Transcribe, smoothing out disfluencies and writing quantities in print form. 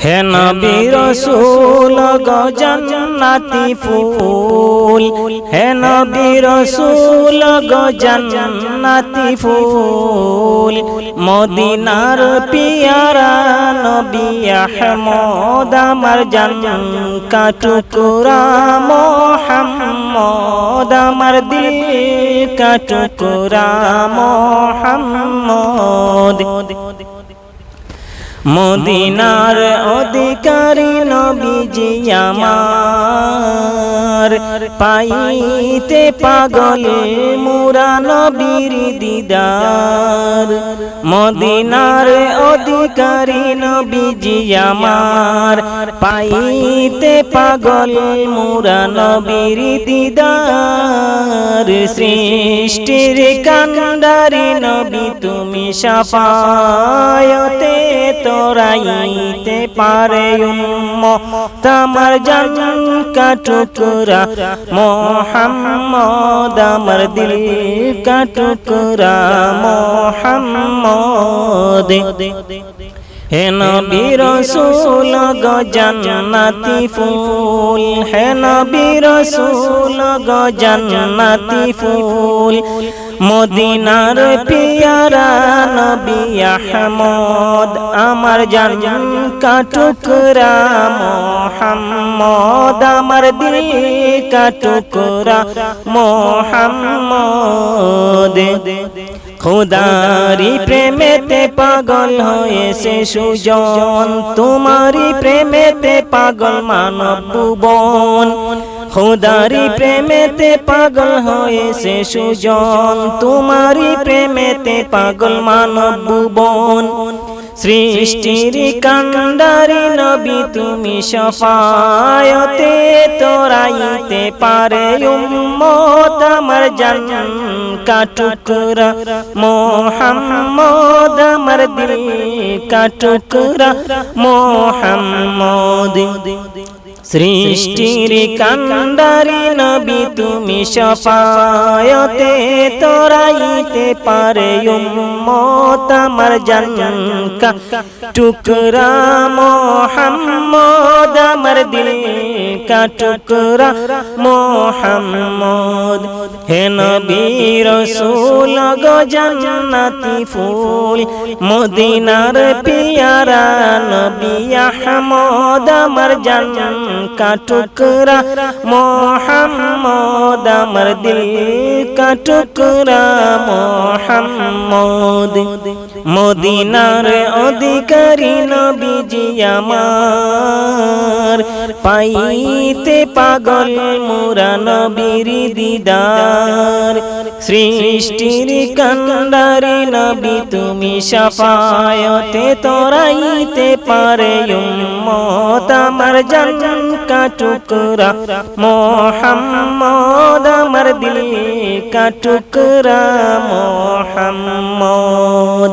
হে নবী রাসূল গো জান্নাতি ফুল, হে নবী রাসূল গো জান্নাতি ফুল, মদিনার পিয়ারা নবী আহমদ আমার জান কাটুকুরা মুহাম্মদ আমার দিল কাটুকুরা মুহাম্মদ। মদিনার অধিকারী নবীজি আমার, পাইতে পাগল মুরা নবীর দিদার। মদিনার অধিকারী নবীজি আমার, পাইতে পাগল মুরা নবীর দিদার। সৃষ্টির কান্ডারি নবী তুমি শাফায়াতে তোরাইতে পারে উম্মত আমার জান কাটুকুরা মুহাম্মদ আমার দিল কাটুকুরা মুহাম্মদ। হে নবী রাসূল গো জান্নাতি ফুল, হে নবী রাসূল গো জান্নাতি ফুল, মদিনার পিয়ারা নবী আহমদ আমার জান কাটুকুরা মুহাম্মদ আমার দিল কাটুকুরা মুহাম্মদ। খুদারি প্রেমেতে পাগল হয়েছে সুজন, তোমারি প্রেমেতে পাগল মানব ভুবন। খুদারি প্রেমেতে পাগল হয়েছে সুজন, তোমারি প্রেমেতে পাগল মানব ভুবন। সৃষ্টির কান্ডারি নবী তুমি শাফায়াতে তোরাইতে পারে উম্মত আমার জান কাটুকুরা মুহাম্মদ আমার দিল কাটুকুরা মুহাম্মদ। সৃষ্টির কান্ডারি নবী তুমি শাফায়াতে তোরাইতে পারে উম্মত আমার জান কাটুকুরা মুহাম্মদ আমার দিল কাটুকুরা মুহাম্মদ। হে নবী রাসূল গো জান্নাতি ফুল, মদিনার পিয়ারা নবী আহমদ আমার জান কাটুকুরা মুহাম্মদ আমার দিল কাটুকুরা মুহাম্মদ। মদিনার অধিকারী নবীজি আমার, পাইতে পাগল মুরা নবীর দিদার। সৃষ্টির কান্ডারি নবী তুমি শাফায়াতে তোরাইতে পারে উম্মত আমার জান কাটুকুরা মুহাম্মদ আমার দিল কাটুকুরা মুহাম্মদ।